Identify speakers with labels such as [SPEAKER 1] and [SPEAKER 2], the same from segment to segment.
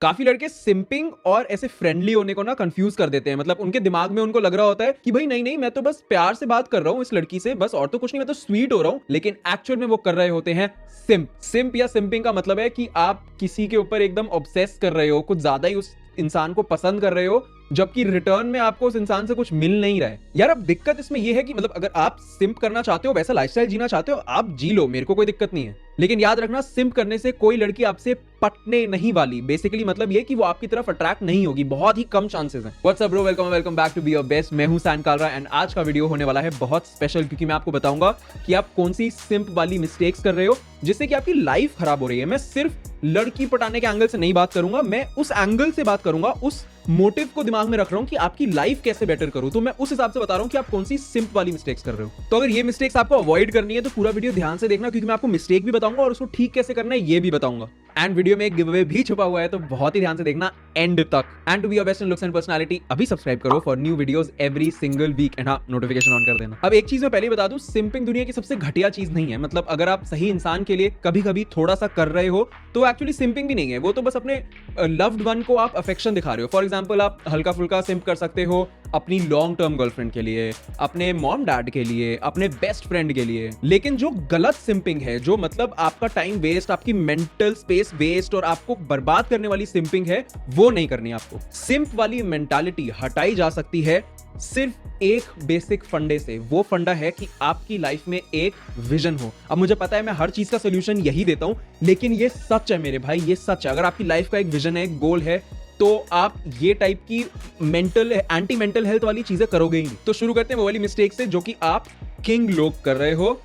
[SPEAKER 1] काफी लड़के सिंपिंग और ऐसे फ्रेंडली होने को ना कंफ्यूज कर देते हैं। मतलब उनके दिमाग में उनको लग रहा होता है कि भाई नहीं नहीं, मैं तो बस प्यार से बात कर रहा हूँ इस लड़की से, बस और तो कुछ नहीं, मैं तो स्वीट हो रहा हूँ। लेकिन एक्चुअल में वो कर रहे होते हैं सिंप। सिंप या सिंपिंग का मतलब है कि आप किसी के ऊपर एकदम ऑब्सेस कर रहे हो, कुछ ज्यादा ही उस इंसान को पसंद कर रहे हो, जबकि रिटर्न में आपको उस इंसान से कुछ मिल नहीं रहा है। यार अब दिक्कत इसमें यह है कि मतलब अगर आप सिंप करना चाहते हो, वैसा लाइफस्टाइल जीना चाहते हो, आप जी लो, मेरे को कोई दिक्कत नहीं है। लेकिन याद रखना, सिंप करने से कोई लड़की आपसे पटने नहीं वाली। बेसिकली मतलब ये कि वो आपकी तरफ अट्रैक्ट नहीं होगी, बहुत ही कम चांसेस हैं। What's up bro, welcome back to be your best. मैं हूं सैन कालरा एंड आज का वीडियो होने वाला है बहुत स्पेशल, क्योंकि मैं आपको बताऊंगा कि आप कौन सी सिंप वाली मिस्टेक्स कर रहे हो जिससे कि आपकी लाइफ खराब हो रही है। मैं सिर्फ लड़की पटाने के एंगल से नहीं बात करूंगा, मैं उस एंगल से बात करूंगा, उस मोटिव को दिमाग में रख रहा हूं कि आपकी लाइफ कैसे बेटर करूं। तो मैं उस हिसाब से बता रहा हूं कि आप कौन सी सिंप वाली मिस्टेक्स कर रहे हो। तो अगर ये मिस्टेक्स आपको अवॉइड करनी है तो पूरा वीडियो ध्यान से देखना, क्योंकि मैं आपको मिस्टेक भी बताऊंगा और उसको ठीक कैसे करना है ये भी बताऊंगा। एंड वीडियो में एक गिव अवे भी छुपा हुआ है, तो बहुत ही ध्यान से देखना एंड तक। And to be your best in looks and personality, अभी सब्सक्राइब करो for new videos every single week and हाँ, नोटिफिकेशन ऑन कर देना। अब एक चीज मैं पहले बता दूं, सिंपिंग दुनिया की सबसे घटिया चीज नहीं है। मतलब अगर आप सही इंसान के लिए कभी कभी थोड़ा सा कर रहे हो तो एक्चुअली सिंपिंग भी नहीं है, वो तो बस अपने लव्ड वन को आप अफेक्शन दिखा रहे हो। फॉर एग्जाम्पल, आप हल्का फुल्का सिंप कर सकते हो अपनी लॉन्ग टर्म गर्लफ्रेंड के लिए, अपने मॉम डैड के लिए, अपने बेस्ट फ्रेंड के लिए। लेकिन जो गलत सिंपिंग है, जो मतलब आपका टाइम वेस्ट, आपकी मेंटल स्पेस वेस्ट और आपको बर्बाद करने वाली सिंपिंग है, वो नहीं करनी आपको। सिंप वाली मेंटालिटी हटाई जा सकती है सिर्फ एक बेसिक फंडे से। वो फंडा है कि आपकी लाइफ में एक विजन हो। अब मुझे पता है मैं हर चीज का सोल्यूशन यही देता हूं, लेकिन ये सच है मेरे भाई, ये सच है। अगर आपकी लाइफ का एक विजन है, एक गोल है, तो आप ये टाइप की मेंटल एंटी मेंटल हेल्थ वाली चीजें करोगे ही नहीं। तो शुरू करते हैं वो वाली मिस्टेक से जो कि आप किंग लोग कर रहे हो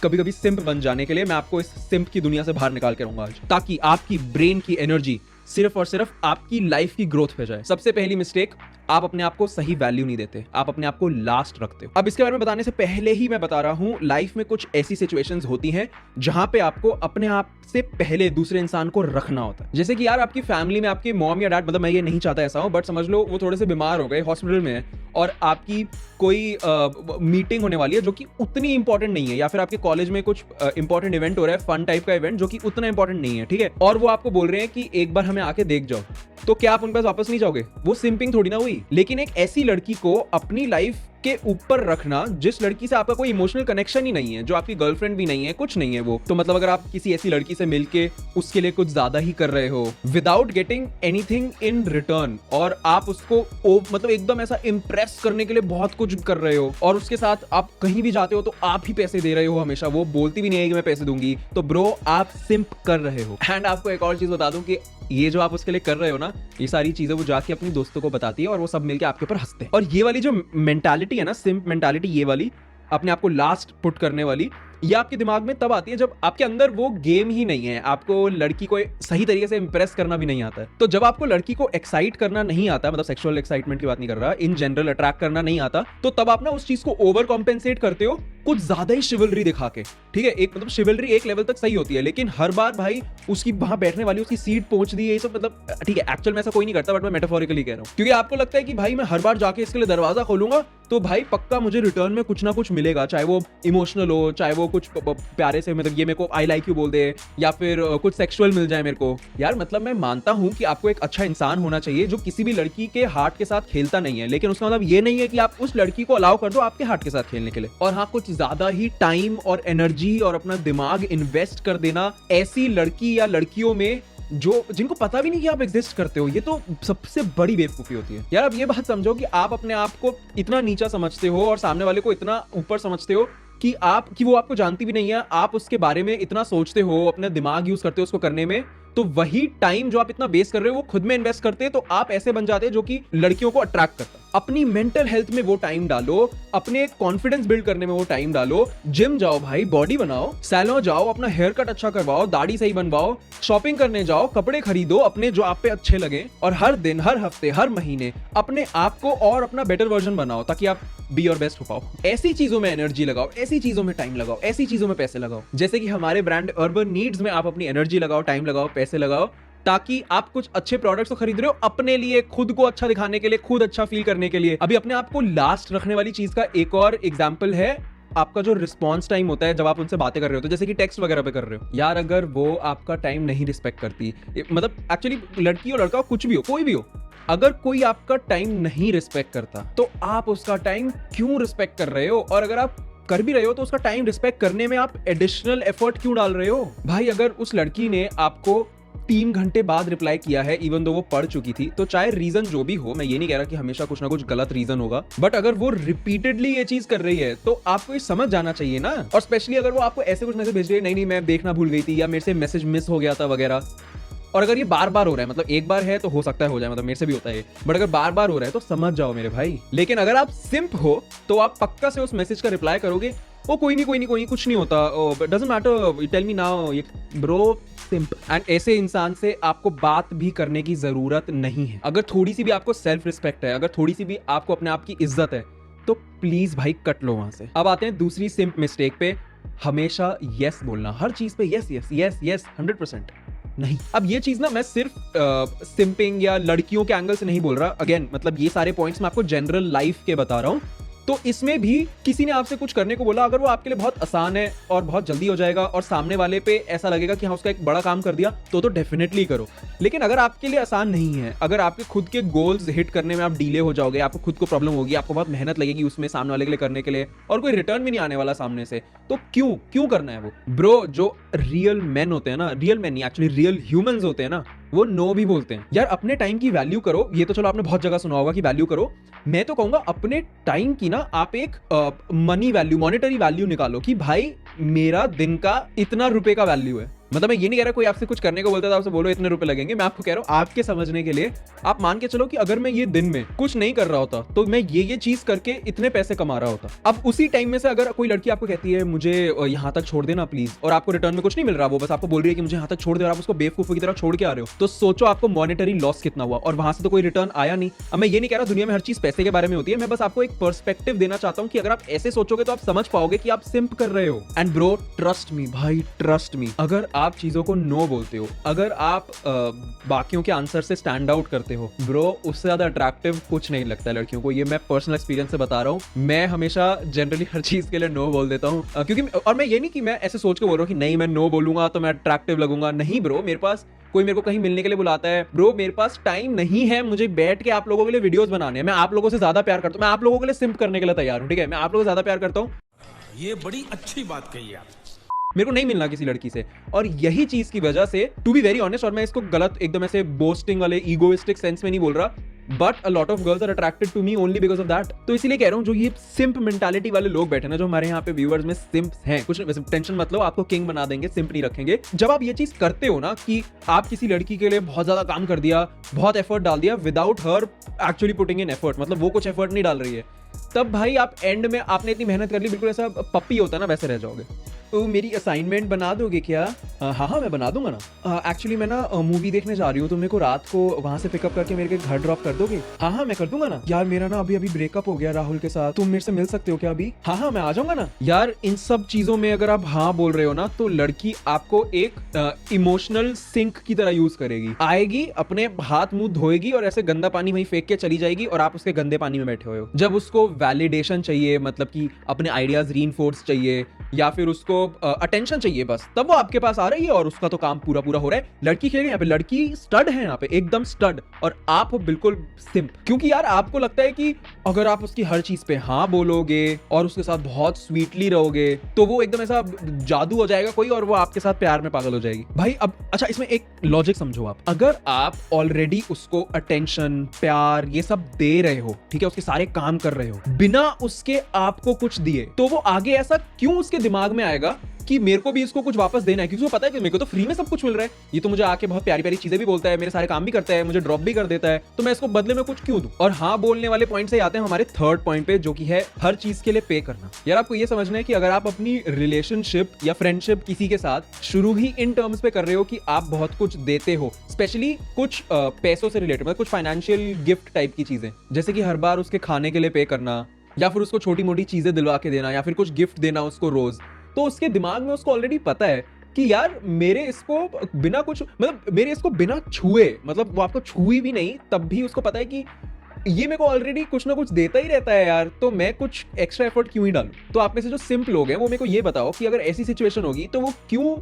[SPEAKER 1] कभी कभी सिंप बन जाने के लिए। मैं आपको इस सिंप की दुनिया से बाहर निकाल के रहूंगा आज, ताकि आपकी ब्रेन की एनर्जी सिर्फ और सिर्फ आपकी लाइफ की ग्रोथ पे जाए। सबसे पहली मिस्टेक, आप अपने आप को सही वैल्यू नहीं देते, आप अपने आप को लास्ट रखते हो। अब इसके बारे में बताने से पहले ही मैं बता रहा हूं, लाइफ में कुछ ऐसी सिचुएशंस होती हैं जहां पे आपको अपने आप से पहले दूसरे इंसान को रखना होता है। जैसे कि यार आपकी फैमिली में आपके मॉम या डैड, मतलब मैं ये नहीं चाहता ऐसा हो, बट समझ लो वो थोड़े से बीमार हो गए, हॉस्पिटल में है, और आपकी कोई मीटिंग होने वाली है जो कि उतनी इंपॉर्टेंट नहीं है, या फिर आपके कॉलेज में कुछ इंपॉर्टेंट इवेंट हो रहा है, फन टाइप का इवेंट जो कि उतना इंपॉर्टेंट नहीं है, ठीक है, और वो आपको बोल रहे हैं कि एक बार हमें आके देख जाओ, तो क्या आप उनके पास वापस नहीं जाओगे? वो सिंपिंग थोड़ी ना हुई। लेकिन एक ऐसी लड़की को अपनी लाइफ के ऊपर रखना जिस लड़की से आपका कोई इमोशनल कनेक्शन ही नहीं है, जो आपकी गर्लफ्रेंड भी नहीं है, कुछ नहीं है वो, तो मतलब अगर आप किसी ऐसी लड़की से मिलके उसके लिए कुछ ज्यादा ही कर रहे हो without getting anything in return, और आप उसको मतलब एकदम ऐसा इंप्रेस करने के लिए बहुत कुछ कर रहे हो, और उसके साथ आप कहीं भी जाते हो तो आप ही पैसे दे रहे हो हमेशा, वो बोलती भी नहीं है कि मैं पैसे दूंगी, तो ब्रो आप सिंप कर रहे हो। एंड आपको एक और चीज बता दूं कि ये जो आप उसके लिए कर रहे हो ना, ये सारी चीजें वो जाके अपनी दोस्तों को बताती है और वो सब मिलके आपके ऊपर हंसते हैं। और ये वाली जो मेंटालिटी है ना, सिंप मेंटालिटी, ये वाली अपने आप को लास्ट पुट करने वाली, ये आपके दिमाग में तब आती है जब आपके अंदर वो गेम ही नहीं है, आपको लड़की को सही तरीके से इंप्रेस करना भी नहीं आता है। तो जब आपको लड़की को एक्साइट करना नहीं आता, मतलब सेक्सुअल एक्साइटमेंट की बात नहीं कर रहा, इन जनरल अट्रैक्ट करना नहीं आता, तो तब आप ना उस चीज को ओवर कॉम्पेंसेट करते हो कुछ ज्यादा ही शिवलरी दिखा के, ठीक है। एक मतलब शिवलरी एक लेवल तक सही होती है, लेकिन हर बार भाई उसकी वहां बैठने वाली उसकी सीट पहुंच दी है, ये सब मतलब ठीक है, एक्चुअल में ऐसा कोई नहीं करता, बट मैं मेटाफोरिकली कह रहा हूँ, क्योंकि आपको लगता है कि भाई मैं हर बार जाके इसके लिए दरवाजा खोलूंगा तो भाई पक्का मुझे रिटर्न में कुछ ना कुछ मिलेगा, चाहे वो इमोशनल हो, चाहे वो कुछ प्यारे से, मतलब ये मेरे को आई लाइक यू बोल दे, या फिर कुछ सेक्सुअल मिल जाए मेरे को। यार मतलब मैं मानता हूं कि आपको एक अच्छा इंसान होना चाहिए जो किसी भी लड़की के हार्ट के साथ खेलता नहीं है, लेकिन उसका मतलब ये नहीं है कि आप उस लड़की को अलाउ कर दो आपके हार्ट के साथ खेलने के लिए। और हाँ, कुछ ज्यादा ही टाइम और एनर्जी और अपना दिमाग इन्वेस्ट कर देना ऐसी लड़की या लड़कियों में जो जिनको पता भी नहीं कि आप एग्जिस्ट करते हो, ये तो सबसे बड़ी बेवकूफी होती है। यार अब ये बात समझो कि आप अपने आप को इतना नीचा समझते हो और सामने वाले को इतना ऊपर समझते हो कि वो आपको जानती भी नहीं है, आप उसके बारे में इतना सोचते हो, अपना दिमाग यूज करते हो उसको करने में, तो वही टाइम जो आप इतना वेस्ट कर रहे हो वो खुद में इन्वेस्ट करते हैं, तो आप ऐसे बन जाते हैं जो कि लड़कियों को अट्रैक्ट करता है। अपनी मेंटल हेल्थ में वो टाइम डालो, अपने कॉन्फिडेंस बिल्ड करने में वो टाइम डालो, जिम जाओ भाई, बॉडी बनाओ, सैलून जाओ, अपना हेयर कट अच्छा करवाओ, दाढ़ी सही बनवाओ, शॉपिंग करने जाओ, कपड़े खरीदो अपने जो आप पे अच्छे लगे, और हर दिन, हर हफ्ते, हर महीने अपने आप को और अपना बेटर वर्जन बनाओ, ताकि आप बी योर बेस्ट हो पाओ। ऐसी चीजों में एनर्जी लगाओ, ऐसी चीजों में टाइम लगाओ, ऐसी चीजों में पैसे लगाओ, जैसे कि हमारे ब्रांड अर्बन नीड्स में आप अपनी एनर्जी लगाओ, टाइम लगाओ, पैसे लगाओ, ताकि आप कुछ अच्छे प्रोडक्ट्स को खरीद रहे हो अपने लिए, खुद को अच्छा दिखाने के लिए, खुद अच्छा फील करने के लिए। अभी अपने आप को लास्ट रखने वाली चीज का एक और एग्जांपल है आपका जो रिस्पॉन्स टाइम होता है जब आप उनसे बातें कर रहे हो, तो जैसे कि टेक्स्ट वगैरह पे कर रहे हो यार, अगर वो आपका टाइम नहीं रिस्पेक्ट करती, मतलब एक्चुअली लड़की हो लड़का हो कुछ भी हो कोई भी हो, अगर कोई आपका टाइम नहीं रिस्पेक्ट करता तो आप उसका टाइम क्यों रिस्पेक्ट कर रहे हो? और अगर आप कर भी रहे हो तो उसका टाइम रिस्पेक्ट करने में आप एडिशनल एफर्ट क्यों डाल रहे हो? भाई अगर उस लड़की ने आपको 3 घंटे बाद रिप्लाई किया है, इवन दो वो पढ़ चुकी थी, तो चाहे रीजन जो भी हो, मैं ये नहीं कह रहा कि हमेशा कुछ ना कुछ गलत रीजन होगा, बट अगर वो रिपीटेडली ये चीज कर रही है तो आपको ये समझ जाना चाहिए ना। और स्पेशली अगर वो आपको ऐसे कुछ मैसेज भेज रही है, नहीं नहीं मैं देखना भूल गई थी, या मेरे से मैसेज मिस हो गया था वगैरह, और अगर ये बार बार हो रहा है, मतलब एक बार है तो हो सकता है हो जाए, मतलब मेरे से भी होता है, बट अगर बार बार हो रहा है तो समझ जाओ मेरे भाई। लेकिन अगर आप सिंप हो तो आप पक्का से उस मैसेज का रिप्लाई करोगे, ओ कोई नहीं कुछ नहीं होता, doesn't matter, tell me now, bro simp. And ऐसे इंसान से आपको बात भी करने की जरूरत नहीं है। अगर थोड़ी सी भी आपको सेल्फ रिस्पेक्ट है, अगर थोड़ी सी भी आपको अपने आप की इज्जत है, तो प्लीज भाई कट लो वहां से। अब आते हैं दूसरी सिंप मिस्टेक पे, हमेशा यस बोलना, हर चीज पे यस यस यस यस 100% नहीं। अब ये चीज ना मैं सिर्फ सिंपिंग या लड़कियों के एंगल से नहीं बोल रहा, अगेन मतलब ये सारे पॉइंट्स मैं आपको जनरल लाइफ के बता रहा हूं। तो इसमें भी किसी ने आपसे कुछ करने को बोला, अगर वो आपके लिए बहुत आसान है और बहुत जल्दी हो जाएगा और सामने वाले पे ऐसा लगेगा कि हाँ उसका एक बड़ा काम कर दिया, तो डेफिनेटली करो। लेकिन अगर आपके लिए आसान नहीं है, अगर आपके खुद के गोल्स हिट करने में आप डीले हो जाओगे, आपको खुद को प्रॉब्लम होगी, आपको बहुत मेहनत लगेगी उसमें सामने वाले के लिए करने के लिए, और कोई रिटर्न भी नहीं आने वाला सामने से, तो क्यों करना है वो? ब्रो जो रियल मैन होते हैं ना, रियल मैन नहीं एक्चुअली रियल ह्यूमंस होते हैं ना, वो नो भी बोलते हैं। यार अपने टाइम की वैल्यू करो, ये तो चलो आपने बहुत जगह सुना होगा कि वैल्यू करो, मैं तो कहूंगा अपने टाइम की ना आप एक मनी वैल्यू, मॉनेटरी वैल्यू निकालो कि भाई मेरा दिन का इतना रुपए का वैल्यू है। मतलब मैं ये नहीं कह रहा कोई आपसे कुछ करने को बोलता था आपसे बोलो इतने रुपए लगेंगे, मैं आपको कह रहा हूं आपके समझने के लिए, आप मान के चलो कि अगर मैं ये दिन में कुछ नहीं कर रहा होता तो मैं ये चीज करके इतने पैसे कमा रहा होता। अब उसी टाइम में से अगर कोई लड़की आपको कहती है मुझे यहाँ तक छोड़ देना प्लीज, और आपको रिटर्न में कुछ नहीं मिल रहा, वो बस आपको बोल रही है कि मुझे यहाँ तक छोड़ दे, और आप उसको बेवकूफों की तरह छोड़ के आ रहे हो, तो सोचो आपको मॉनेटरी लॉस कितना हुआ, और वहां से तो कोई रिटर्न आया नहीं। अब मैं ये नहीं कह रहा दुनिया में हर चीज पैसे के बारे में होती है, मैं बस आपको एक पर्सपेक्टिव देना चाहता हूँ कि अगर आप ऐसे सोचोगे तो आप समझ पाओगे कि आप सिंप कर रहे हो। एंड ब्रो ट्रस्ट मी भाई, ट्रस्ट मी, अगर आप चीजों को नो बोलते हो, अगर आप बाकियों के आंसर से स्टैंड आउट करते हो, ब्रो उससे ज्यादा अट्रैक्टिव कुछ नहीं लगता है लड़कियों को। ये मैं पर्सनल एक्सपीरियंस से बता रहा हूँ, मैं हमेशा जनरली हर चीज के लिए नो बोल देता हूँ, क्योंकि और मैं ये नहीं कि मैं ऐसे सोच के बोल रहा हूँ कि नहीं मैं नो बोलूंगा तो मैं अट्रैक्टिव लगूंगा, नहीं ब्रो, मेरे पास कोई मेरे को कहीं मिलने के लिए बुलाता है, ब्रो मेरे पास टाइम नहीं है मुझे बैठ के आप लोगों के लिए वीडियोस बनाने हैं, मैं आप लोगों से ज्यादा प्यार करता हूँ, मैं आप लोगों के लिए सिंप करने के लिए तैयार हूँ, ठीक है, मैं आप लोगों से ज्यादा प्यार करता हूँ।
[SPEAKER 2] ये बड़ी अच्छी बात कही आप,
[SPEAKER 1] मेरे को नहीं मिलना किसी लड़की से, और यही चीज की वजह से, टू बी वेरी ऑनेस्ट, और मैं इसको गलत एकदम ऐसे बोस्टिंग वाले ईगोइस्टिक सेंस में नहीं बोल रहा, but a lot of girls are attracted to me only because of that. तो इसीलिए कह रहा हूँ जो ये सिंप मेंटालिटी वाले लोग बैठे ना, जो हमारे यहाँ पे व्यूअर्स में सिंप्स हैं, कुछ टेंशन मत लो, आपको किंग बना देंगे, सिंप नहीं रखेंगे। जब आप ये चीज करते हो ना कि आप किसी लड़की के लिए बहुत ज्यादा काम कर दिया, बहुत एफर्ट डाल दिया without her actually putting in effort, मतलब वो कुछ एफर्ट नहीं डाल रही है, तब भाई आप एंड में आपने इतनी मेहनत कर ली, बिल्कुल ऐसा पप्पी होता है ना वैसे रह जाओगे। तो मेरी असाइनमेंट बना दोगे क्या? हाँ मैं बना दूंगा ना। एक्चुअली मैं ना मूवी देखने जा रही हूँ, तो मेरे को रात को वहां से पिकअप करके मेरे घर ड्रॉप कर दोगे? हाँ मैं कर दूंगा ना। यार मेरा ना अभी ब्रेकअप हो गया राहुल के साथ, तुम मेरे से मिल सकते हो क्या अभी? हाँ मैं आ जाऊंगा ना। यार इन सब चीजों में अगर आप हाँ बोल रहे हो ना, तो लड़की आपको एक इमोशनल सिंक की तरह यूज करेगी, आएगी अपने हाथ मुंह धोएगी और ऐसे गंदा पानी वहीं फेंक के चली जाएगी, और आप उसके गंदे पानी में बैठे हुए हो। जब उसको वैलिडेशन चाहिए, मतलब कि अपने आइडियाज रीइंफोर्स चाहिए, या फिर उसको अटेंशन चाहिए, बस तब वो आपके पास आ रही है, और उसका तो काम पूरा हो रहा है। लड़की खेल यहाँ पे, लड़की स्टड है यहाँ पे, एकदम स्टड, और आप हो बिल्कुल सिंप। क्योंकि यार आपको लगता है कि अगर आप उसकी हर चीज पे हाँ बोलोगे और उसके साथ बहुत स्वीटली रहोगे, तो वो एकदम ऐसा जादू हो जाएगा कोई, और वो आपके साथ प्यार में पागल हो जाएगी। भाई अब अच्छा इसमें एक लॉजिक समझो आप, अगर आप ऑलरेडी उसको अटेंशन, प्यार ये सब दे रहे हो, ठीक है, उसके सारे काम कर रहे हो बिना उसके आपको कुछ दिए, तो वो आगे ऐसा क्यों उसके दिमाग में आएगा कि मेरे को भी इसको कुछ वापस देना है, क्योंकि वो पता है कि मेरे को तो फ्री में सब कुछ मिल रहा है, ये तो मुझे आके बहुत प्यारी प्यारी चीजें भी बोलता है, मेरे सारे काम भी करता है, मुझे ड्रॉप भी कर देता है, तो मैं इसको बदले में कुछ क्यों दूं? और हाँ बोलने वाले पॉइंट से आते हैं हमारे थर्ड पॉइंट पे, जो कि है हर चीज के लिए पे करना। यार आपको ये समझना है कि अगर आप अपनी रिलेशनशिप या फ्रेंडशिप किसी के साथ शुरू ही इन टर्म्स पे कर रहे हो कि आप बहुत कुछ देते हो, स्पेशली कुछ पैसों से रिलेटेड, मतलब कुछ फाइनेंशियल गिफ्ट टाइप की चीजें, जैसे कि हर बार उसके खाने के लिए पे करना, या फिर उसको छोटी मोटी चीजें दिलवा के देना, या फिर कुछ गिफ्ट देना उसको रोज, तो उसके दिमाग में उसको ऑलरेडी पता है कि यार मेरे इसको बिना कुछ, मतलब मेरे इसको बिना छुए, मतलब वो आपको छुई भी नहीं, तब भी उसको पता है कि ये मेरे को ऑलरेडी कुछ ना कुछ देता ही रहता है यार, तो मैं कुछ एक्स्ट्रा एफर्ट क्यों ही डालूं। तो आप में से जो सिंप लोग हैं वो मेरे को ये बताओ कि अगर ऐसी सिचुएशन होगी तो वो क्यों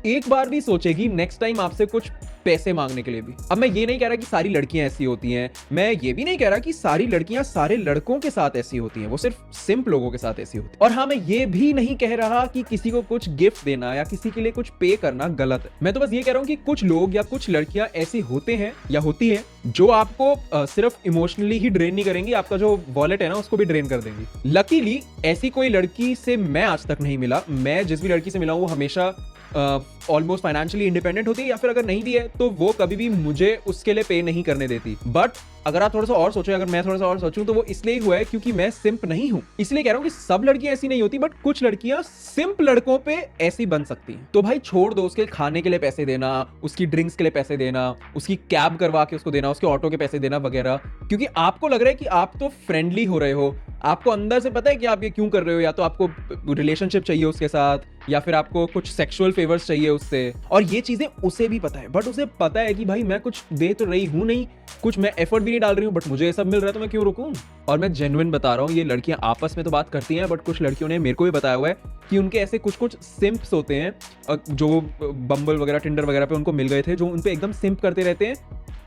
[SPEAKER 1] एक बार भी सोचेगी नेक्स्ट टाइम आपसे कुछ पैसे मांगने के लिए भी। अब मैं ये नहीं कह रहा कि सारी लड़कियां ऐसी होती हैं, मैं ये भी नहीं कह रहा कि सारी लड़कियां सारे लड़कों के साथ ऐसी होती हैं, वो सिर्फ सिंप लोगों के साथ ऐसी होती है। और हाँ, मैं ये भी नहीं कह रहा कि किसी को कुछ गिफ्ट देना या किसी के लिए कुछ पे करना गलत है। मैं तो बस ये कह रहा हूँ कि कुछ लोग या कुछ लड़कियां ऐसी होते हैं या होती हैं जो आपको सिर्फ इमोशनली ही ड्रेन नहीं करेंगी, आपका जो वॉलेट है ना उसको भी ड्रेन कर देंगी। लकीली ऐसी कोई लड़की से मैं आज तक नहीं मिला। मैं जिस भी लड़की से मिला हूं वो हमेशा ऑलमोस्ट फाइनेंशियली इंडिपेंडेंट होती है, या फिर अगर नहीं भी है तो वो कभी भी मुझे उसके लिए पे नहीं करने देती। बट अगर आप थोड़ा सा और सोचो, अगर मैं थोड़ा सा और सोचूं, तो वो इसलिए हुआ है क्योंकि मैं सिंप नहीं हूं। इसलिए कह रहा हूं कि सब लड़कियां ऐसी नहीं होती, बट कुछ लड़कियां सिंप लड़कों पे ऐसी बन सकती हैं। तो भाई छोड़ दो उसके खाने के लिए पैसे देना, उसकी ड्रिंक्स के लिए पैसे देना, उसकी कैब करवा के उसको देना, उसके ऑटो के पैसे देना वगैरह, क्योंकि आपको लग रहा है कि आप तो फ्रेंडली हो रहे हो, आपको अंदर से पता है कि आप ये क्यों कर रहे हो। या तो आपको रिलेशनशिप चाहिए उसके साथ, या फिर आपको कुछ सेक्सुअल फेवर्स चाहिए उससे, और ये चीजें उसे भी पता है। बट उसे पता है कि भाई मैं कुछ दे तो रही हूं नहीं, कुछ मैं एफर्ट भी नहीं डाल रही हूं, बट मुझे ये सब मिल रहा है तो मैं क्यों रुकूं। और मैं जेन्युइन बता रहा हूं, ये लड़कियां आपस में तो बात करती हैं, बट कुछ लड़कियों ने मेरे को भी बताया हुआ है कि उनके ऐसे कुछ कुछ सिंप्स होते हैं जो बम्बल वगैरह, टिंडर वगैरह पे उनको मिल गए थे, जो उन पे एकदम सिंप करते रहते हैं,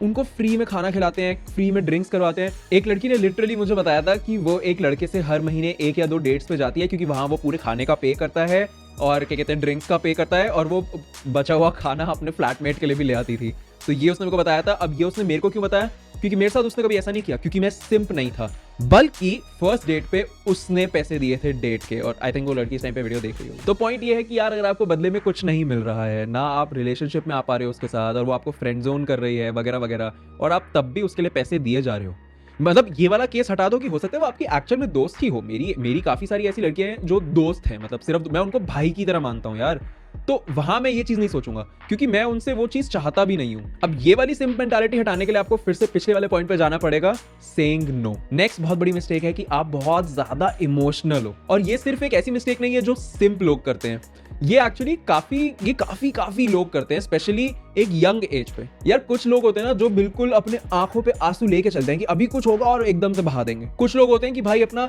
[SPEAKER 1] उनको फ्री में खाना खिलाते हैं, फ्री में ड्रिंक्स करवाते हैं। एक लड़की ने लिटरली मुझे बताया था कि वो एक लड़के से हर महीने 1 या 2 डेट्स पे जाती है, क्योंकि वहां वो पूरे खाने का पे करता है और क्या कहते हैं ड्रिंक्स का पे करता है, और वो बचा हुआ खाना अपने फ्लैटमेट के लिए भी ले आती थी। तो ये उसने मेरे को बताया था। अब ये उसने मेरे को क्यों बताया? क्योंकि मेरे साथ उसने कभी ऐसा नहीं किया, क्योंकि मैं सिंप नहीं था, बल्कि फर्स्ट डेट पे उसने पैसे दिए थे डेट के। और आई थिंक वो लड़की इस टाइम पे वीडियो देख रही हो। तो पॉइंट ये है कि यार अगर आपको बदले में कुछ नहीं मिल रहा है ना, आप रिलेशनशिप में आ पा रहे हो उसके साथ, और वो आपको फ्रेंड जोन कर रही है वगैरह वगैरह, और आप तब भी उसके लिए पैसे दिए जा रहे हो, मतलब ये वाला केस हटा दो कि हो सकता है वो आपकी एक्चुअल में दोस्त ही हो। मेरी काफी सारी ऐसी लड़कियां हैं जो दोस्त हैं, मतलब सिर्फ मैं उनको भाई की तरह मानता हूं यार। तो वहां मैं ये चीज नहीं सोचूंगा, क्योंकि मैं उनसे वो चीज चाहता भी नहीं हूं। अब ये वाली सिंप मेंटालिटी हटाने के लिए आपको फिर से पिछले वाले पॉइंट पे जाना पड़ेगा, सेइंग नो। नेक्स्ट बहुत बड़ी मिस्टेक है कि आप बहुत ज्यादा इमोशनल हो, और ये सिर्फ एक ऐसी मिस्टेक नहीं है जो सिंप लोग करते हैं, ये एक्चुअली काफी लोग करते हैं, स्पेशली एक यंग एज पे। यार कुछ लोग होते हैं ना जो बिल्कुल अपने आंखों पे आंसू लेके चलते हैं कि अभी कुछ होगा और एकदम से बहा देंगे। कुछ लोग होते हैं कि भाई अपना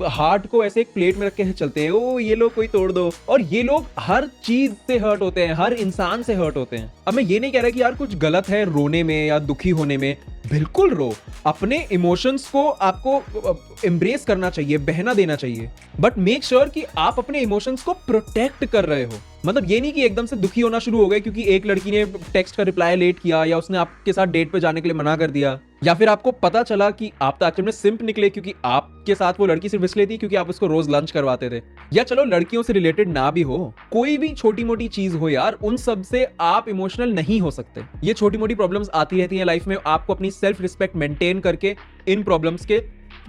[SPEAKER 1] हार्ट को ऐसे एक प्लेट में रख के चलते हैं, ओ ये लोग कोई तोड़ दो। और ये लोग हर चीज से हर्ट होते हैं, हर इंसान से हर्ट होते हैं। अब मैं ये नहीं कह रहा कि यार कुछ गलत है रोने में या दुखी होने में, बिल्कुल रो, अपने इमोशंस को आपको एम्ब्रेस करना चाहिए, बहना देना चाहिए, बट मेक श्योर कि आप अपने इमोशंस को प्रोटेक्ट कर रहे हो। मतलब ये नहीं कि एकदम से दुखी होना शुरू हो गए क्योंकि एक लड़की ने टेक्स्ट का रिप्लाई लेट किया, या उसने आपके साथ डेट पे जाने के लिए मना कर दिया, या फिर आपको पता चला कि आप तो एक्चुअली में सिंप निकले क्योंकि आपके साथ वो लड़की सिर्फ इसलिए थी क्योंकि आप उसको रोज लंच करवाते थे। या चलो लड़कियों से रिलेटेड ना भी हो, कोई भी छोटी मोटी चीज हो यार, उन सब से आप इमोशनल नहीं हो सकते। ये छोटी मोटी प्रॉब्लम्स आती रहती हैं लाइफ में, आपको अपनी सेल्फ रिस्पेक्ट मेंटेन करके इन प्रॉब्लम्स के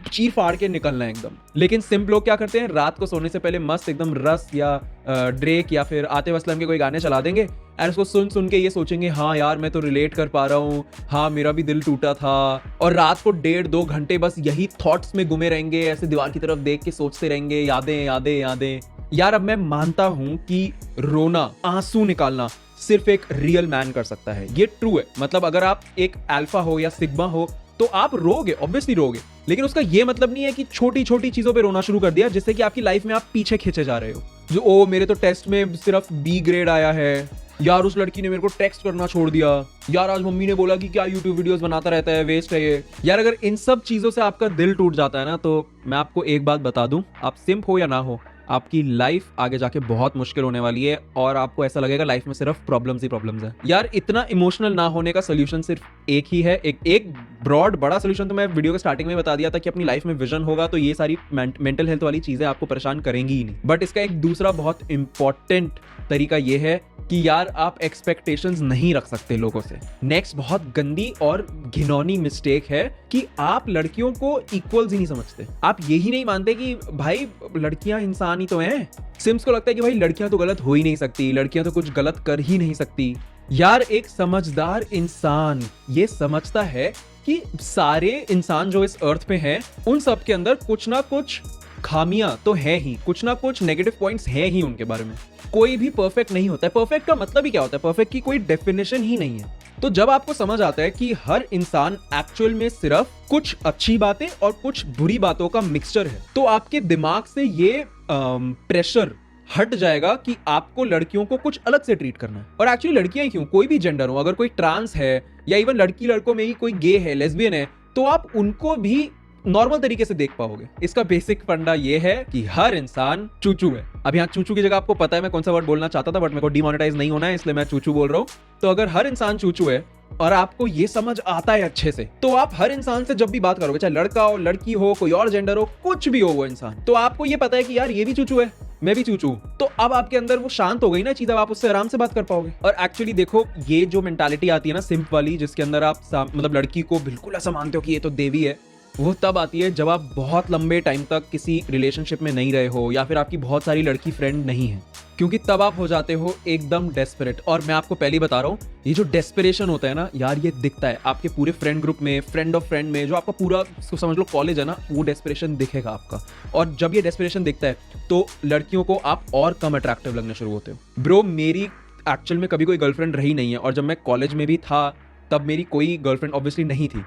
[SPEAKER 1] चीर फाड़ के निकलना है एकदम। लेकिन सिंप लोग क्या करते हैं, रात को सोने से पहले मस्त एकदम रस या ड्रेक या फिर आतिफ असलम के कोई गाने चला देंगे, और उसको सुन सुन के ये सोचेंगे हाँ यार मैं तो रिलेट कर पा रहा हूँ, हाँ मेरा भी दिल टूटा था। और रात को 1.5-2 घंटे बस यही थॉट्स में घूमे रहेंगे, ऐसे दीवार की तरफ देख के सोचते रहेंगे, यादें यादें यादें। यार अब मैं मानता हूं कि रोना, आंसू निकालना सिर्फ एक रियल मैन कर सकता है, ये ट्रू है। मतलब अगर आप एक अल्फा हो या सिग्मा हो तो आप रोगे, ऑब्वियसली रोगे, लेकिन उसका ये मतलब नहीं है कि छोटी छोटी चीजों पे रोना शुरू कर दिया जिससे कि आपकी लाइफ में आप पीछे खींचे जा रहे हो। जो ओ मेरे तो टेस्ट में सिर्फ B ग्रेड आया है, यार उस लड़की ने मेरे को टेक्स्ट करना छोड़ दिया, यार आज मम्मी ने बोला कि क्या यूट्यूब वीडियोस बनाता रहता है, वेस्ट है ये। यार अगर इन सब चीजों से आपका दिल टूट जाता है ना, तो मैं आपको एक बात बता दूं, आप सिंप हो या ना हो, आपकी लाइफ आगे जाके बहुत मुश्किल होने वाली है, और आपको ऐसा लगेगा लाइफ में सिर्फ प्रॉब्लम्स ही प्रॉब्लम्स है। यार इतना इमोशनल ना होने का सोल्यूशन सिर्फ एक ही है, एक ब्रॉड बड़ा सोल्यूशन तो मैं वीडियो के स्टार्टिंग में बता दिया था कि अपनी लाइफ में विजन होगा तो ये सारी मेंटल हेल्थ वाली चीजें आपको परेशान करेंगी ही नहीं। बट इसका एक दूसरा बहुत इंपॉर्टेंट तरीका ये है कि यार आप एक्सपेक्टेशंस नहीं रख सकते लोगों से। नेक्स्ट बहुत गंदी और घिनौनी मिस्टेक है कि आप लड़कियों को इक्वल्स ही नहीं समझते। आप यही नहीं मानते कि भाई लड़कियां इंसान ही तो हैं। सिम्स को लगता है कि भाई लड़कियां तो गलत हो ही नहीं सकती, लड़कियां तो कुछ गलत कर ही नहीं सकती। यार एक समझदार इंसान ये समझता है कि सारे इंसान जो इस अर्थ पे हैं उन सब के अंदर कुछ ना कुछ खामियां तो है ही, कुछ ना कुछ नेगेटिव पॉइंट्स है ही उनके बारे में। कोई भी परफेक्ट नहीं होता है। परफेक्ट का मतलब ही क्या होता है? परफेक्ट की कोई डेफिनेशन ही नहीं है। तो जब आपको समझ आता है कि हर इंसान एक्चुअल में सिर्फ कुछ अच्छी बातें और कुछ बुरी बातों का मिक्सचर है, तो आपके दिमाग से ये प्रेशर हट जाएगा कि आपको लड़कियों को कुछ अलग से ट्रीट करना है। और एक्चुअली लड़कियां ही क्यों, कोई भी जेंडर हो, अगर कोई ट्रांस है या इवन लड़की लड़कों में ही कोई गे है, लेस्बियन है, तो आप उनको भी नॉर्मल तरीके से देख पाओगे। इसका बेसिक फंडा ये है कि हर इंसान चूचू है। अब यहाँ चूचू की जगह आपको पता है मैं कौन सा वर्ड बोलना चाहता था, बट मेरे को डिमोनेटाइज नहीं होना है, इसलिए मैं चूचू बोल रहा हूँ। तो अगर हर इंसान चूचू है और आपको ये समझ आता है अच्छे से, तो आप हर इंसान से जब भी बात करोगे, चाहे लड़का हो, लड़की हो, कोई और जेंडर हो, कुछ भी हो वो इंसान, तो आपको ये पता है कि यार ये भी चूचू है, मैं भी चूचू। तो अब आपके अंदर वो शांत हो गई ना चीज, अब आप उससे आराम से बात कर पाओगे। और एक्चुअली देखो, ये जो मेंटालिटी आती है ना सिंप वाली, जिसके अंदर आप मतलब लड़की को बिल्कुल ऐसा मानते हो कि ये तो देवी है, वो तब आती है जब आप बहुत लंबे टाइम तक किसी रिलेशनशिप में नहीं रहे हो या फिर आपकी बहुत सारी लड़की फ्रेंड नहीं है, क्योंकि तब आप हो जाते हो एकदम डेस्परेट। और मैं आपको पहले ही बता रहा हूँ, ये जो डेस्परेशन होता है ना यार, ये दिखता है आपके पूरे फ्रेंड ग्रुप में, फ्रेंड ऑफ फ्रेंड में, जो आपका पूरा समझ लो कॉलेज है ना, वो डेस्परेशन दिखेगा आपका। और जब ये डेस्परेशन दिखता है तो लड़कियों को आप और कम अट्रैक्टिव लगने शुरू होते हो। ब्रो, मेरी एक्चुअल में कभी कोई गर्लफ्रेंड रही नहीं है, और जब मैं कॉलेज में भी था तब मेरी कोई गर्लफ्रेंड ऑब्वियसली नहीं थी,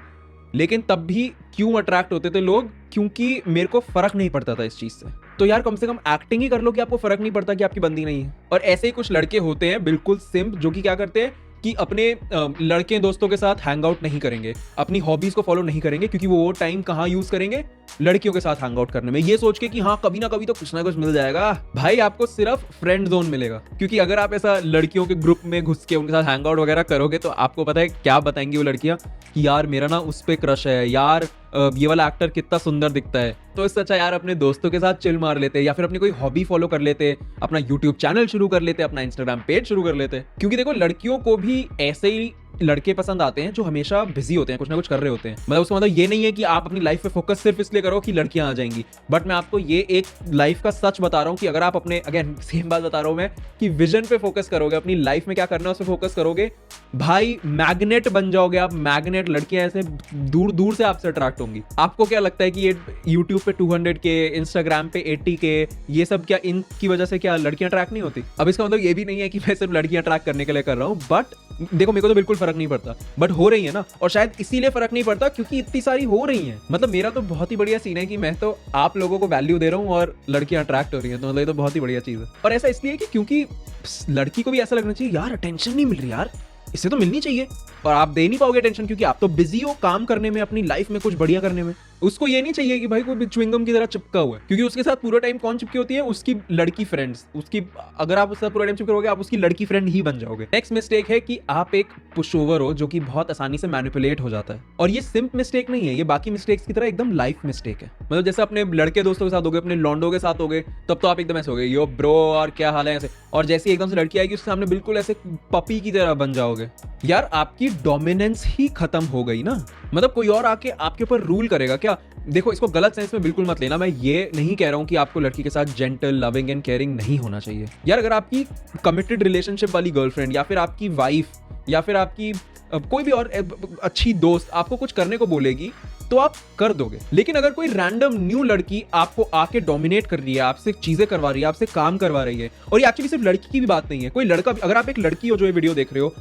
[SPEAKER 1] लेकिन तब भी क्यों अट्रैक्ट होते थे लोग? क्योंकि मेरे को फर्क नहीं पड़ता था इस चीज से। तो यार कम से कम एक्टिंग ही कर लो कि आपको फर्क नहीं पड़ता कि आपकी बंदी नहीं है। और ऐसे ही कुछ लड़के होते हैं बिल्कुल सिंप, जो कि क्या करते हैं कि अपने लड़के दोस्तों के साथ हैंग आउट नहीं करेंगे, अपनी हॉबीज को फॉलो नहीं करेंगे, क्योंकि वो टाइम कहाँ यूज करेंगे, लड़कियों के साथ हैंग आउट करने में, ये सोच के कि हाँ कभी ना कभी तो कुछ ना कुछ मिल जाएगा। भाई आपको सिर्फ फ्रेंड जोन मिलेगा, क्योंकि अगर आप ऐसा लड़कियों के ग्रुप में घुस के उनके साथ हैंग आउट वगैरह करोगे तो आपको पता है क्या बताएंगी वो लड़कियां कि यार मेरा ना उस पे क्रश है, यार ये वाला एक्टर कितना सुंदर दिखता है। तो इससे अच्छा यार अपने दोस्तों के साथ चिल मार लेते, या फिर अपनी कोई हॉबी फॉलो कर लेते, अपना यूट्यूब चैनल शुरू कर लेते, अपना इंस्टाग्राम पेज शुरू कर लेते। क्योंकि देखो लड़कियों को भी ऐसे ही लड़के पसंद आते हैं जो हमेशा बिजी होते हैं, कुछ ना कुछ कर रहे होते हैं। मतलब उसका मतलब ये नहीं है कि आप अपनी लाइफ पे फोकस सिर्फ इसलिए करो कि लड़कियां आ जाएंगी, बट मैं आपको ये एक लाइफ का सच बता रहा हूँ कि अगर आप अपने, अगेन सेम बात बता रहा हूँ मैं, कि विजन पे फोकस करोगे, अपनी लाइफ में क्या करना है उस पे फोकस करोगे, भाई मैग्नेट बन जाओगे आप, मैग्नेट। लड़कियां ऐसे दूर दूर से आपसे अट्रैक्ट होंगी। आपको क्या लगता है कि ये यूट्यूब पे 200 के, इंस्टाग्राम पे 80 के, ये सब क्या इनकी वजह से क्या लड़कियां अट्रैक्ट नहीं होती? अब इसका मतलब ये भी नहीं है कि मैं सिर्फ लड़कियां अट्रैक्ट करने के लिए कर रहा हूँ, बट देखो मेरे को तो बिल्कुल फर्क नहीं पड़ता, बट हो रही है ना, और शायद इसीलिए फर्क नहीं पड़ता क्योंकि इतनी सारी हो रही हैं। मतलब मेरा तो बहुत ही बढ़िया सीन है कि मैं तो आप लोगों को वैल्यू दे रहा हूँ और लड़कियां अट्रैक्ट हो रही हैं, तो मतलब ये तो बहुत ही बढ़िया चीज है। और ऐसा इसलिए कि क्योंकि लड़की को भी ऐसा लगना चाहिए यार अटेंशन नहीं मिल रही यार, इससे तो मिलनी चाहिए, और आप दे नहीं पाओगे अटेंशन क्योंकि आप तो बिजी हो काम करने में, अपनी लाइफ में कुछ बढ़िया करने में। उसको ये नहीं चाहिए कि भाई कोई च्युइंगम की तरह चिपका हुआ है, क्योंकि उसके साथ पूरा टाइम कौन चिपकी होती है? उसकी लड़की फ्रेंड्स। उसकी, अगर आप उसके साथ पूरा टाइम चिपकोगे आप उसकी लड़की फ्रेंड ही बन जाओगे। नेक्स्ट मिस्टेक है कि आप एक पुशओवर हो जो कि बहुत आसानी से मैनिपुलेट हो जाता है, और ये सिंप मिस्टेक नहीं है, ये बाकी मिस्टेक्स की तरह एकदम लाइफ मिस्टेक है। मतलब जैसे अपने लड़के दोस्तों के साथ हो गए, अपने लॉन्डो के साथ हो गए, तब तो आप एकदम ऐसे हो गए यो ब्रो और क्या हाल है ऐसे, और जैसे एकदम से लड़की आएगी उसके सामने बिल्कुल ऐसे पपी की तरह बन जाओगे। यार आपकी डोमिनेंस ही खत्म हो गई ना। मतलब कोई और आके आपके ऊपर रूल करेगा क्या? देखो इसको गलत सेंस में बिल्कुल मत लेना, मैं ये नहीं कह रहा हूं कि आपको लड़की के साथ जेंटल, लविंग एंड केयरिंग नहीं होना चाहिए। यार अगर आपकी कमिटेड रिलेशनशिप वाली गर्लफ्रेंड या फिर आपकी वाइफ या फिर आपकी कोई भी और अच्छी दोस्त आपको कुछ करने को बोलेगी तो आप कर दोगे, लेकिन अगर कोई रैंडम न्यू लड़की आपको आके डोमिनेट कर रही है, आपसे चीजें करवा रही है, आपसे काम करवा रही है, और ये एक्चुअली सिर्फ लड़की की भी बात नहीं है, कोई लड़का, अगर आप एक लड़की हो जो ये वीडियो देख रहे हो,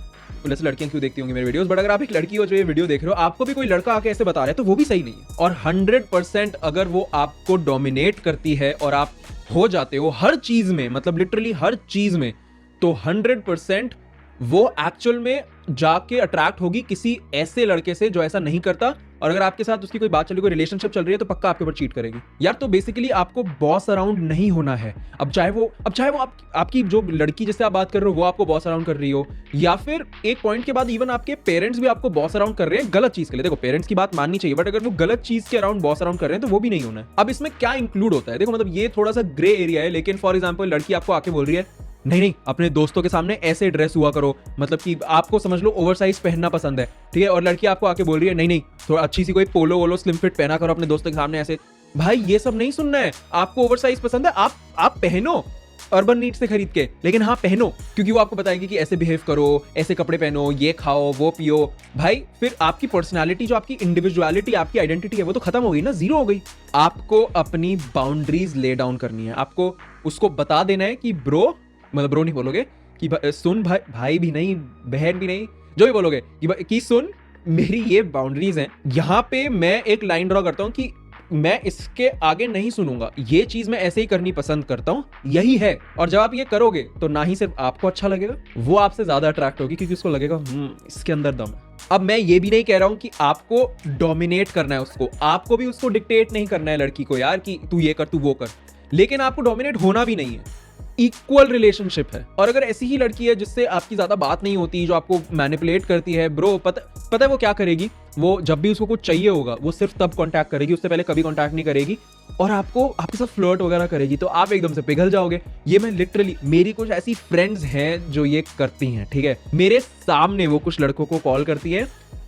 [SPEAKER 1] वैसे लड़कियां क्यों देखती होंगी मेरे वीडियोस, बट अगर आप एक लड़की हो जो ये वीडियो देख रहे हो, आपको भी कोई लड़का आके ऐसे बता रहा है तो वो भी सही नहीं है। और 100% अगर वो आपको डोमिनेट करती है और आप हो जाते हो हर चीज में, मतलब लिटरली हर चीज में, तो 100% वो एक्चुअल में जाके अट्रैक्ट होगी किसी ऐसे लड़के से जो ऐसा नहीं करता, और अगर आपके साथ उसकी कोई बात चल रही, कोई रिलेशनशिप चल रही है, तो पक्का आपके ऊपर चीट करेगी यार। तो बेसिकली आपको बॉस अराउंड नहीं होना है। अब चाहे वो आपकी जो लड़की जिससे आप बात कर रहे हो वो आपको बॉस अराउंड कर रही हो, या फिर एक पॉइंट के बाद इवन आपके पेरेंट्स भी आपको बॉस अराउंड कर रहे हैं गलत चीज के लिए। देखो पेरेंट्स की बात माननी चाहिए, बट अगर वो गलत चीज के अराउंड बॉस अराउंड कर रहे हैं तो वो भी नहीं होना है। अब इसमें क्या इंक्लूड होता है? देखो मतलब ये थोड़ा सा ग्रे एरिया है, लेकिन फॉर एग्जाम्पल लड़की आपको आके बोल रही है नहीं अपने दोस्तों के सामने ऐसे ड्रेस हुआ करो, मतलब कि आपको समझ लो ओवरसाइज पहनना पसंद है, ठीक है, और लड़की आपको आके बोल रही है नहीं थोड़ा अच्छी सी कोई पोलो वोलो स्लिम फिट पहना करो अपने दोस्तों के सामने ऐसे। भाई ये सब नहीं सुनना है। आपको ओवरसाइज पसंद है, आप पहनो अर्बन नीड से खरीद के, लेकिन हाँ पहनो, क्योंकि वो आपको बताएंगे कि ऐसे बिहेव करो, ऐसे कपड़े पहनो, ये खाओ, वो पियो। भाई फिर आपकी पर्सनालिटी, जो आपकी इंडिविजुअलिटी, आपकी आइडेंटिटी है, वो तो खत्म हो गई ना, जीरो हो गई। आपको अपनी बाउंड्रीज ले डाउन करनी है, आपको उसको बता देना है कि ब्रो, मतलब ब्रो नहीं बोलोगे कि सुन भाई भी नहीं, बहन भी नहीं, जो भी बोलोगे कि सुन मेरी ये बाउंड्रीज हैं, यहाँ पे मैं एक लाइन ड्रॉ करता हूँ कि मैं इसके आगे नहीं सुनूंगा, ये चीज मैं ऐसे ही करनी पसंद करता हूँ, यही है। और जब आप ये करोगे तो ना ही सिर्फ आपको अच्छा लगेगा, वो आपसे ज्यादा अट्रैक्ट होगी क्योंकि उसको लगेगा इसके अंदर दम है। अब मैं ये भी नहीं कह रहा हूं कि आपको डोमिनेट करना है उसको, आपको भी उसको डिक्टेट नहीं करना है लड़की को यार कि तू ये कर तू वो कर, लेकिन आपको डोमिनेट होना भी नहीं है। इक्वल रिलेशनशिप है। और अगर ऐसी ही लड़की है जिससे आपकी ज्यादा बात नहीं होती, जो आपको मैनिपुलेट करती है, ब्रो पता है वो क्या करेगी? वो जब भी उसको कुछ चाहिए होगा वो सिर्फ तब कांटेक्ट करेगी, उससे पहले कभी कांटेक्ट नहीं करेगी, और आपको आपके साथ फ्लर्ट वगैरह करेगी, तो आप एकदम से पिघल जाओगे। ये मैं लिटरली, मेरी कुछ ऐसी फ्रेंड्स हैं जो ये करती हैं, ठीक है, मेरे सामने वो कुछ लड़कों को कॉल करती है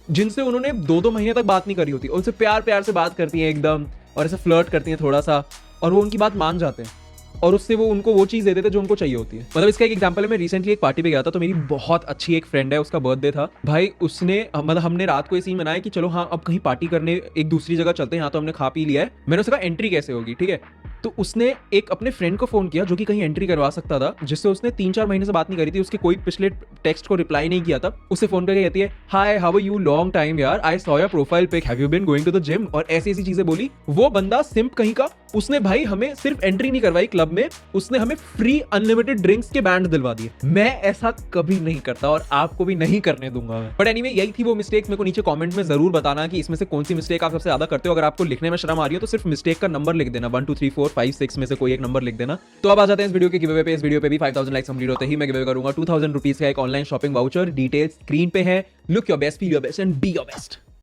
[SPEAKER 1] जिनसे उन्होंने 2-2 महीने तक बात नहीं करी होती, उनसे प्यार प्यार से बात करती है एकदम, और ऐसे फ्लर्ट करती हैं थोड़ा सा, और वो उनकी बात मान जाते हैं और उससे वो उनको वो चीज दे देते जो उनको चाहिए होती है। मतलब इसका एक एग्जांपल है, मैं रिसेंटली एक पार्टी पे गया था, तो मेरी बहुत अच्छी एक फ्रेंड है, उसका बर्थडे था भाई, उसने मतलब हमने रात को ये सीन बनाया कि चलो हाँ अब कहीं पार्टी करने एक दूसरी जगह चलते हैं, यहाँ तो हमने खा पी लिया है। मैंने उसका एंट्री कैसे होगी, ठीक है, तो उसने एक अपने फ्रेंड को फोन किया जो कि कहीं एंट्री करवा सकता था, जिससे उसने 3-4 महीने से बात नहीं करी थी, उसके कोई पिछले टेक्स्ट को रिप्लाई नहीं किया था। उसे फोन करके कहती है, hi how are you, long time यार, I saw your profile pic, have you been going to the gym, और ऐसी ऐसी चीजें बोली। वो बंदा सिंप कहीं का, उसने भाई हमें सिर्फ एंट्री नहीं करवाई क्लब में, उसने हमें फ्री अनलिमिटेड ड्रिंक्स के बैंड दिलवा दिए। मैं ऐसा कभी नहीं करता और आपको भी नहीं करने दूंगा मैं। बट एनीवे यही थी वो मिस्टेक। मेरे को नीचे कमेंट में जरूर बताना कि इसमें से कौन सी मिस्टेक आप सबसे ज्यादा करते हो। अगर आपको लिखने में शर्म आ रही हो तो सिर्फ मिस्टेक का नंबर लिख देना, 1 2 3 4 5 6 में से कोई एक नंबर लिख देना। तो अब आ जाते हैं इस वीडियो के गिवअवे पे। इस वीडियो पे भी 5000 लाइक्स कंप्लीट होते ही मैं गिवअवे करूंगा 2000 रुपीज का एक online shopping voucher. Details screen पे है। Look your best, feel your best and B your best.